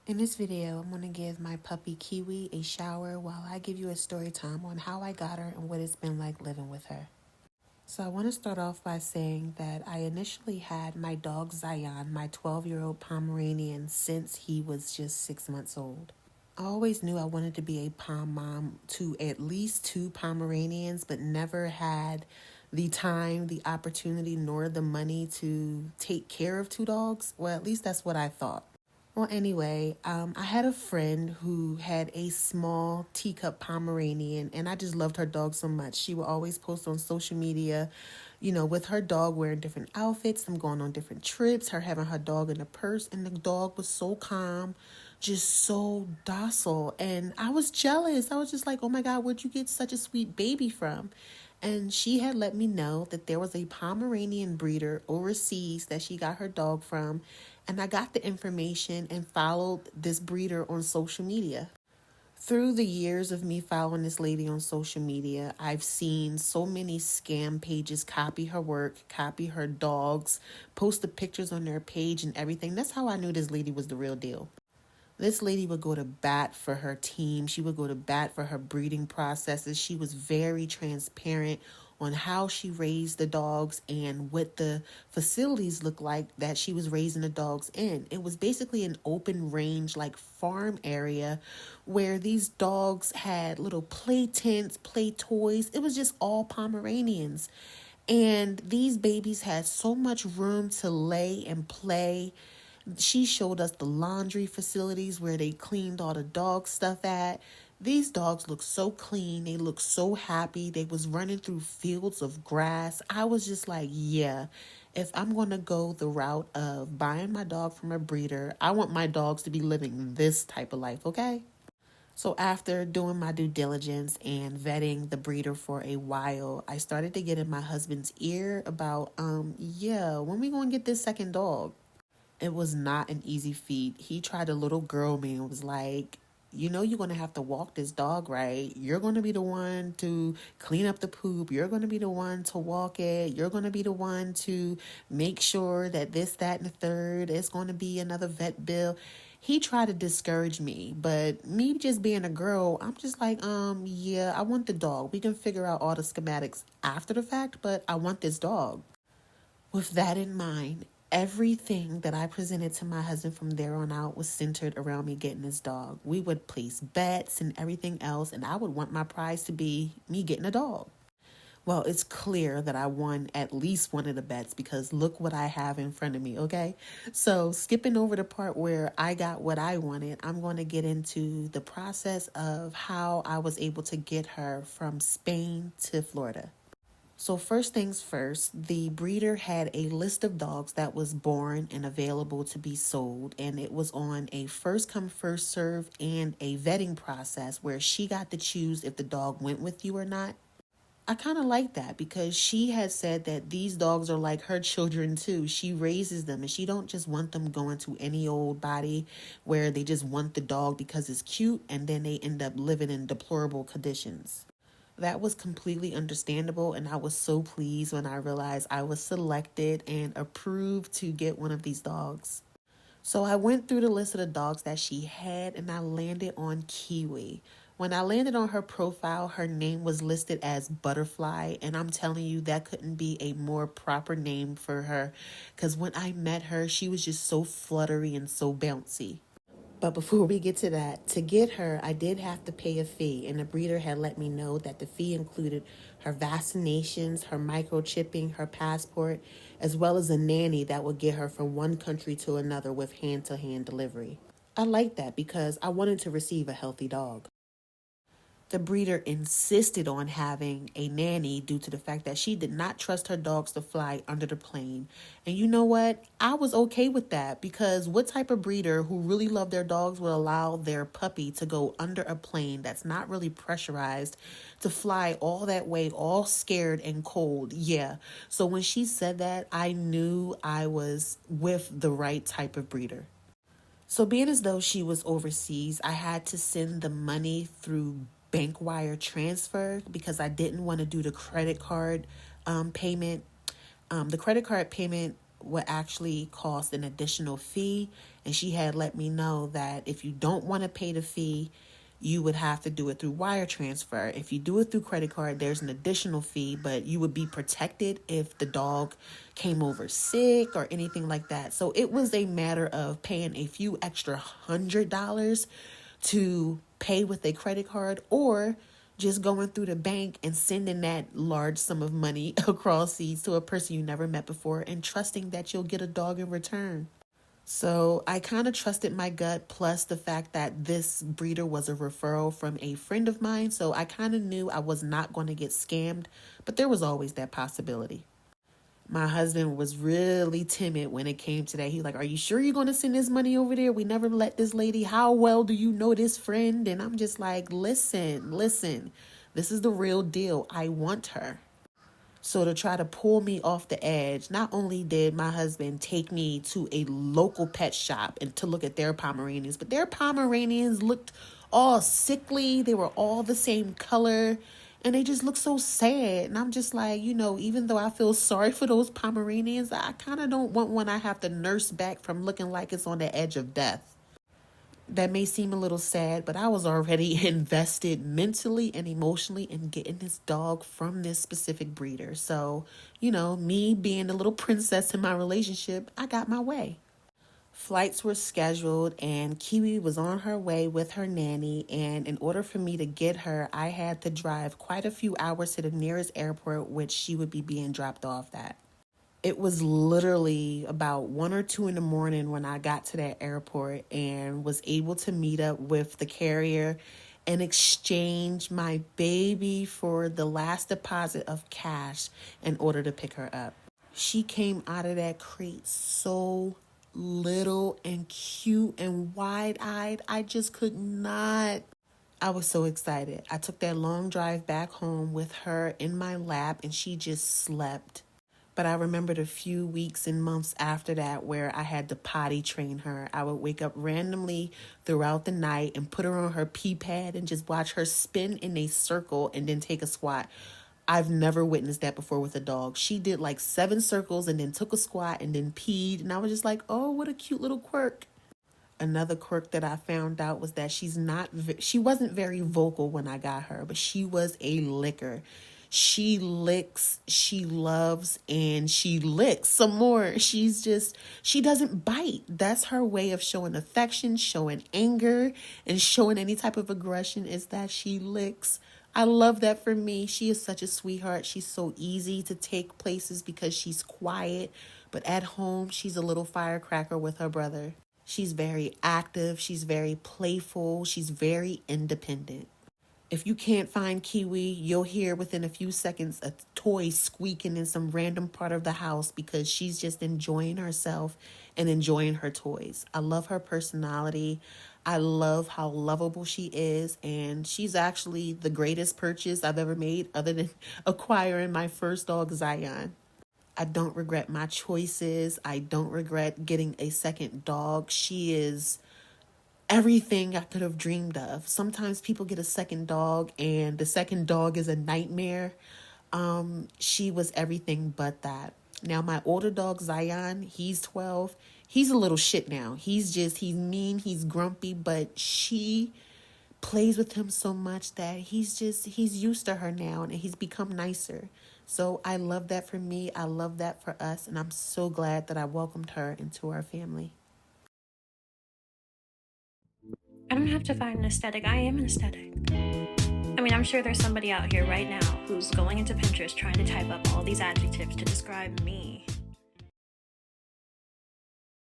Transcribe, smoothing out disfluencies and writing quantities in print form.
In this video, I'm going to give my puppy Kiwi a shower while I give you a story time on how I got her and what it's been like living with her. So I want to start off by saying that I initially had my dog Zey Yaman, my 12-year-old Pomeranian, since he was just 6 months old. I always knew I wanted to be a pom mom to at least 2 Pomeranians, but never had the time, the opportunity, nor the money to take care of 2 dogs. Well, at least that's what I thought. Well, anyway, I had a friend who had a small teacup Pomeranian, and I just loved her dog so much. She would always post on social media, with her dog wearing different outfits, them going on different trips, her having her dog in a purse, and the dog was so calm, just so docile. And I was jealous. I was just like, oh my God, where'd you get such a sweet baby from? And she had let me know that there was a Pomeranian breeder overseas that she got her dog from. And I got the information and followed this breeder on social media. Through the years of me following this lady on social media, I've seen so many scam pages copy her work, copy her dogs, post the pictures on their page and everything. That's how I knew this lady was the real deal. This lady would go to bat for her team. She would go to bat for her breeding processes. She was very transparent on how she raised the dogs and what the facilities looked like that she was raising the dogs in. It was basically an open range, like farm area where these dogs had little play tents, play toys. It was just all Pomeranians. And these babies had so much room to lay and play. She showed us the laundry facilities where they cleaned all the dog stuff at. These dogs look so clean. They look so happy. They was running through fields of grass. I was just like, yeah, if I'm going to go the route of buying my dog from a breeder, I want my dogs to be living this type of life, okay? So after doing my due diligence and vetting the breeder for a while, I started to get in my husband's ear about, when we going to get this second dog? It was not an easy feat. He tried a little girl me and was like, you're going to have to walk this dog right. You're going to be the one to clean up the poop. You're going to be the one to walk it. You're going to be the one to make sure that this, that, and the third. It's going to be another vet bill. He tried to discourage me, but me just being a girl, I'm just like, I want the dog. We can figure out all the schematics after the fact, but I want this dog. With that in mind, everything that I presented to my husband from there on out was centered around me getting this dog. We would place bets and everything else, and I would want my prize to be me getting a dog. Well, it's clear that I won at least one of the bets because look what I have in front of me, okay? So skipping over the part where I got what I wanted, I'm going to get into the process of how I was able to get her from Spain to Florida. So first things first, the breeder had a list of dogs that was born and available to be sold, and it was on a first come first serve and a vetting process where she got to choose if the dog went with you or not. I kind of like that because she had said that these dogs are like her children too. She raises them and she don't just want them going to any old body where they just want the dog because it's cute and then they end up living in deplorable conditions. That was completely understandable, and I was so pleased when I realized I was selected and approved to get one of these dogs. So I went through the list of the dogs that she had, and I landed on Kiwi. When I landed on her profile, her name was listed as Butterfly, and I'm telling you, that couldn't be a more proper name for her, because when I met her, she was just so fluttery and so bouncy. But before we get to that, to get her, I did have to pay a fee, and the breeder had let me know that the fee included her vaccinations, her microchipping, her passport, as well as a nanny that would get her from one country to another with hand-to-hand delivery. I like that because I wanted to receive a healthy dog. The breeder insisted on having a nanny due to the fact that she did not trust her dogs to fly under the plane. And you know what? I was okay with that because what type of breeder who really love their dogs would allow their puppy to go under a plane that's not really pressurized to fly all that way, all scared and cold? Yeah. So when she said that, I knew I was with the right type of breeder. So being as though she was overseas, I had to send the money through bank wire transfer because I didn't want to do the credit card payment. The credit card payment would actually cost an additional fee. And she had let me know that if you don't want to pay the fee, you would have to do it through wire transfer. If you do it through credit card, there's an additional fee, but you would be protected if the dog came over sick or anything like that. So it was a matter of paying a few extra $100 to pay with a credit card, or just going through the bank and sending that large sum of money across seas to a person you never met before and trusting that you'll get a dog in return. So I kind of trusted my gut, plus the fact that this breeder was a referral from a friend of mine. So I kind of knew I was not going to get scammed, but there was always that possibility. My husband was really timid when it came to that. He's like, are you sure you're going to send this money over there? We never let this lady. How well do you know this friend? And I'm just like, listen, this is the real deal. I want her. So to try to pull me off the edge, not only did my husband take me to a local pet shop and to look at their Pomeranians, but their Pomeranians looked all sickly. They were all the same color and they just looked so sad. And I'm just like, even though I feel sorry for those Pomeranians, I kind of don't want one I have to nurse back from looking like it's on the edge of death. That may seem a little sad, but I was already invested mentally and emotionally in getting this dog from this specific breeder. So, me being the little princess in my relationship, I got my way. Flights were scheduled and Kiwi was on her way with her nanny. And in order for me to get her, I had to drive quite a few hours to the nearest airport, which she would be being dropped off at. It was literally about 1 or 2 in the morning when I got to that airport and was able to meet up with the carrier and exchange my baby for the last deposit of cash in order to pick her up. She came out of that crate so little and cute and wide-eyed. I just could not. I was so excited. I took that long drive back home with her in my lap and she just slept. But I remembered a few weeks and months after that where I had to potty train her. I would wake up randomly throughout the night and put her on her pee pad and just watch her spin in a circle and then take a squat. I've never witnessed that before with a dog. She did like 7 circles and then took a squat and then peed. And I was just like, oh, what a cute little quirk. Another quirk that I found out was that she wasn't very vocal when I got her, but she was a licker. She licks, she loves, and she licks some more. She doesn't bite. That's her way of showing affection, showing anger, and showing any type of aggression, is that she licks. I love that for me. She is such a sweetheart. She's so easy to take places because she's quiet, but at home, she's a little firecracker with her brother. She's very active. She's very playful. She's very independent. If you can't find Kiwi, you'll hear within a few seconds a toy squeaking in some random part of the house because she's just enjoying herself and enjoying her toys. I love her personality. I love how lovable she is. And she's actually the greatest purchase I've ever made other than acquiring my first dog, Zey Yaman. I don't regret my choices. I don't regret getting a second dog. She is everything I could have dreamed of. Sometimes people get a second dog and the second dog is a nightmare. She was everything but that. Now, my older dog, Zey Yaman, he's 12. He's a little shit now. He's mean, he's grumpy, but she plays with him so much that he's used to her now and he's become nicer. So I love that for me. I love that for us. And I'm so glad that I welcomed her into our family. I don't have to find an aesthetic. I am an aesthetic. I mean, I'm sure there's somebody out here right now who's going into Pinterest trying to type up all these adjectives to describe me.